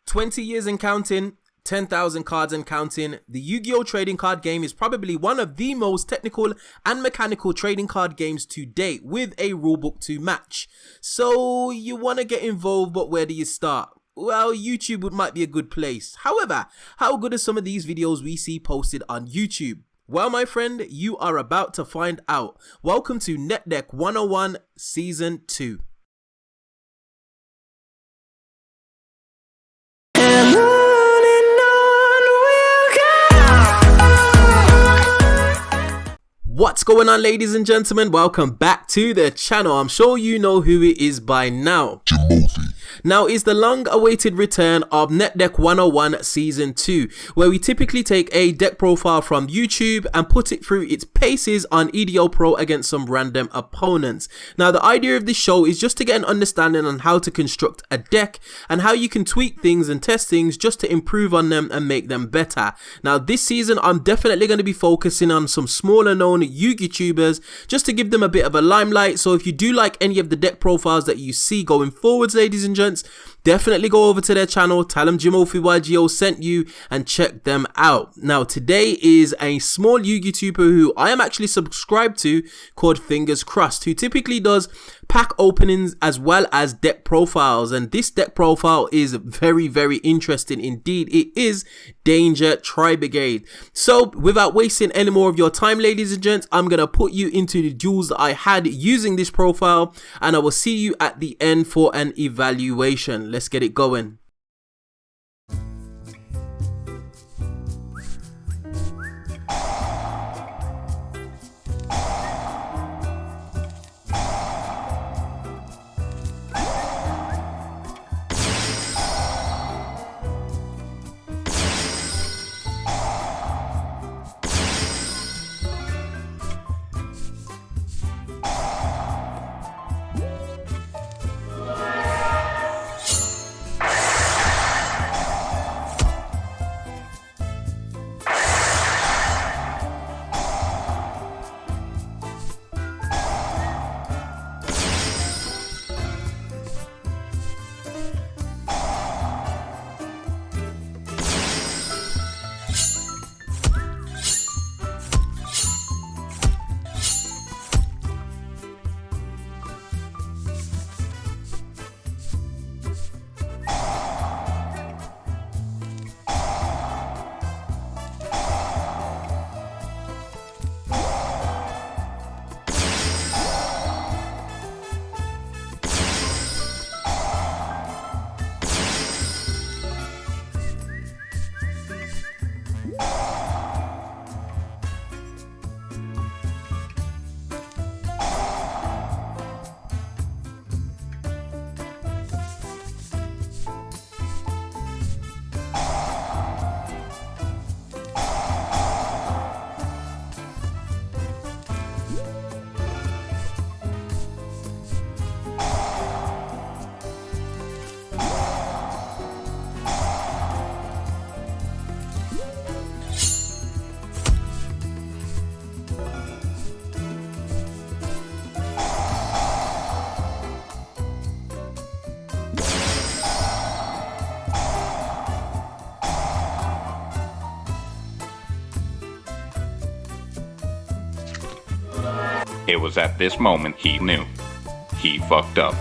20 years and counting, 10,000 cards and counting, the Yu-Gi-Oh! Trading card game is probably one of the most technical and mechanical trading card games to date, with a rulebook to match. So you want to get involved, but where do you start? Well, YouTube might be a good place. However, how good are some of these videos we see posted on YouTube? Well, my friend, you are about to find out. Welcome to NetDeck 101 Season 2. What's going on, ladies and gentlemen? Welcome back to the channel. I'm sure you know who it is by now. Jimothy. Now is the long-awaited return of NetDeck 101 Season 2, where we typically take a deck profile from YouTube and put it through its paces on EDO Pro against some random opponents. Now, the idea of this show is just to get an understanding on how to construct a deck and how you can tweak things and test things just to improve on them and make them better. Now, this season, I'm definitely going to be focusing on some smaller known Yu-Gi YouTubers just to give them a bit of a limelight. So if you do like any of the deck profiles that you see going forwards, ladies and gents, definitely go over to their channel, tell them Jimothy YGO sent you, and check them out. Now, today is a small Yu-Gi YouTuber who I am actually subscribed to, called Fingers Crossed, who typically does pack openings as well as deck profiles, and this deck profile is very interesting indeed. It is Danger Tri-brigade. So without wasting any more of your time, ladies and gents, I'm gonna put you into the duels that I had using this profile, and I will see you at the end for an evaluation. Let's get it going. It was at this moment he knew. He fucked up.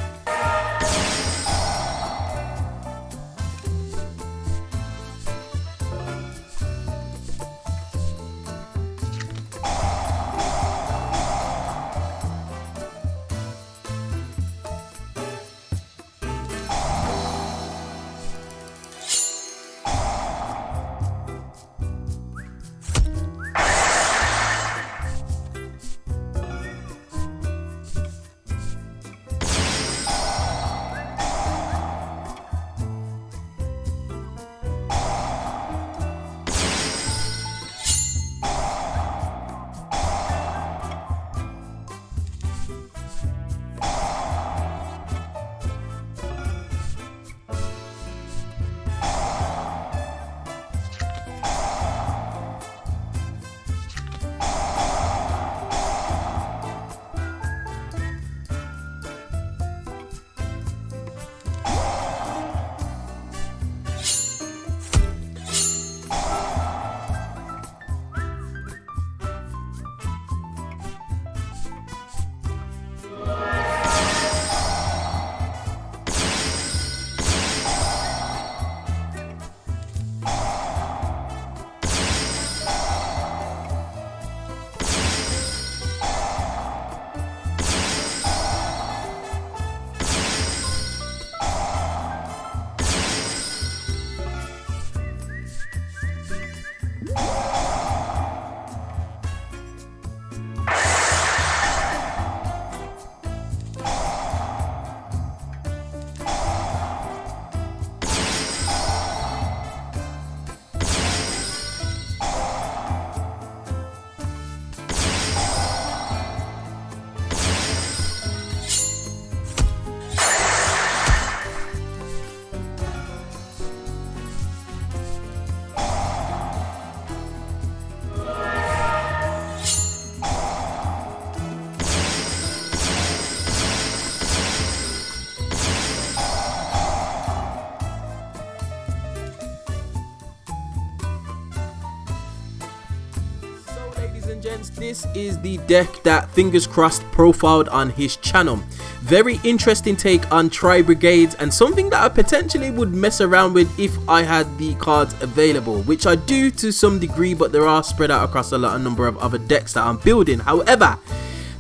gents, this is the deck that fingers crossed profiled on his channel. Very interesting take on Tri-brigades, and something that I potentially would mess around with if I had the cards available, which I do to some degree, but there are spread out across a number of other decks that I'm building. However,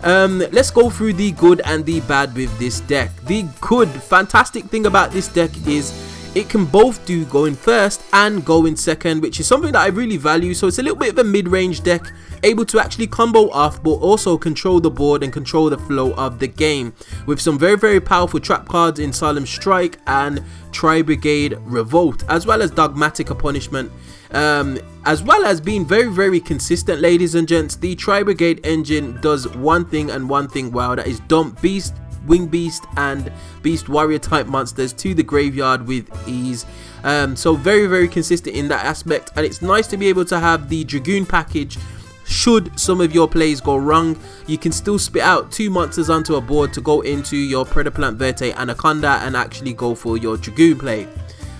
let's go through the good and the bad with this deck. The good, fantastic thing about this deck is it can both do going first and going second, which is something that I really value. So it's a little bit of a mid-range deck, able to actually combo off but also control the board and control the flow of the game with some very powerful trap cards in Solemn Strike and Tri-brigade Revolt, as well as Dogmatic Punishment, as well as being very consistent. Ladies and gents, the Tri-brigade engine does one thing and one thing well, that is dump Beast, Wing Beast and Beast Warrior type monsters to the graveyard with ease. So very consistent in that aspect, and it's nice to be able to have the Dragoon package. Should some of your plays go wrong, you can still spit out 2 monsters onto a board to go into your Predaplant Verte Anaconda and actually go for your Dragoon play.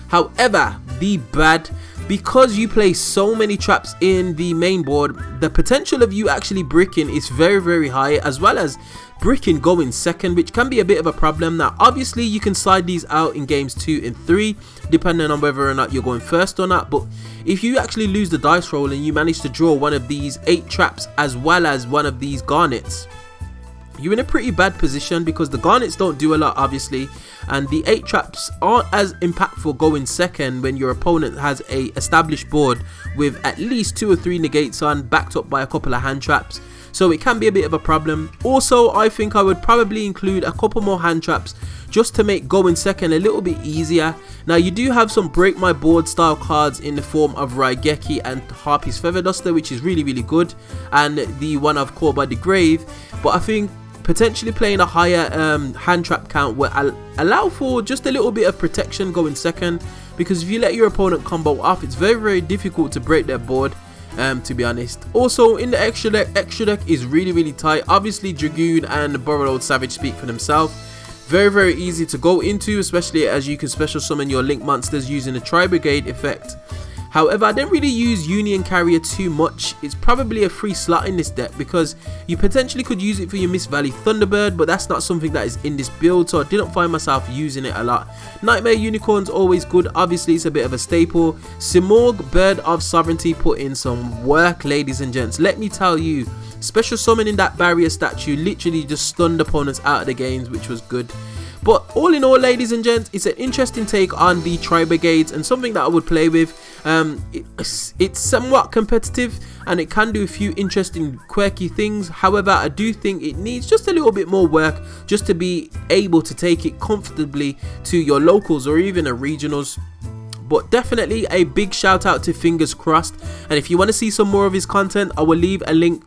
However, the bad, because you play so many traps in the main board, the potential of you actually bricking is very high, as well as bricking going second, which can be a bit of a problem. Now obviously you can side these out in games 2 and 3 depending on whether or not you're going first or not, but if you actually lose the dice roll and you manage to draw one of these 8 traps as well as one of these garnets, you're in a pretty bad position, because the garnets don't do a lot obviously, and the 8 traps aren't as impactful going second when your opponent has a established board with at least 2 or 3 negates on, backed up by a couple of hand traps. So it can be a bit of a problem. Also, I think I would probably include a couple more hand traps just to make going second a little bit easier. Now you do have some break my board style cards in the form of Raigeki and Harpy's Feather Duster, which is really good, and the one I've caught by the grave, but I think potentially playing a higher hand trap count will allow for just a little bit of protection going second, because if you let your opponent combo off, it's very difficult to break their board, to be honest. Also in the extra deck is really tight. Obviously Dragoon and Borrowed Savage speak for themselves. Very easy to go into, especially as you can special summon your link monsters using the Tri-brigade effect. However, I don't really use Union Carrier too much. It's probably a free slot in this deck, because you potentially could use it for your Mist Valley Thunderbird, but that's not something that is in this build, so I didn't find myself using it a lot. Nightmare Unicorn's always good, obviously it's a bit of a staple. Simorgh, Bird of Sovereignty, put in some work, ladies and gents. Let me tell you, special summoning that barrier statue literally just stunned opponents out of the games, which was good. But all in all, ladies and gents, it's an interesting take on the Tri-brigades and something that I would play with. It's somewhat competitive and it can do a few interesting quirky things. However, I do think it needs just a little bit more work just to be able to take it comfortably to your locals or even a regionals. But definitely a big shout out to Fingers Crossed, and if you want to see some more of his content, I will leave a link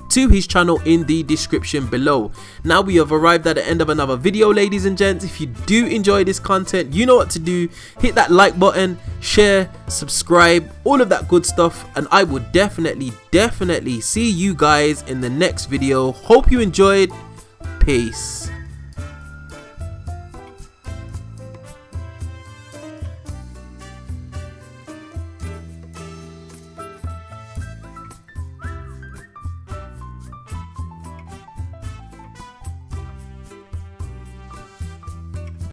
to his channel in the description below. Now we have arrived at the end of another video, ladies and gents. If you do enjoy this content, you know what to do. Hit that like button, share, subscribe, all of that good stuff, and I will definitely see you guys in the next video. Hope you enjoyed. Peace.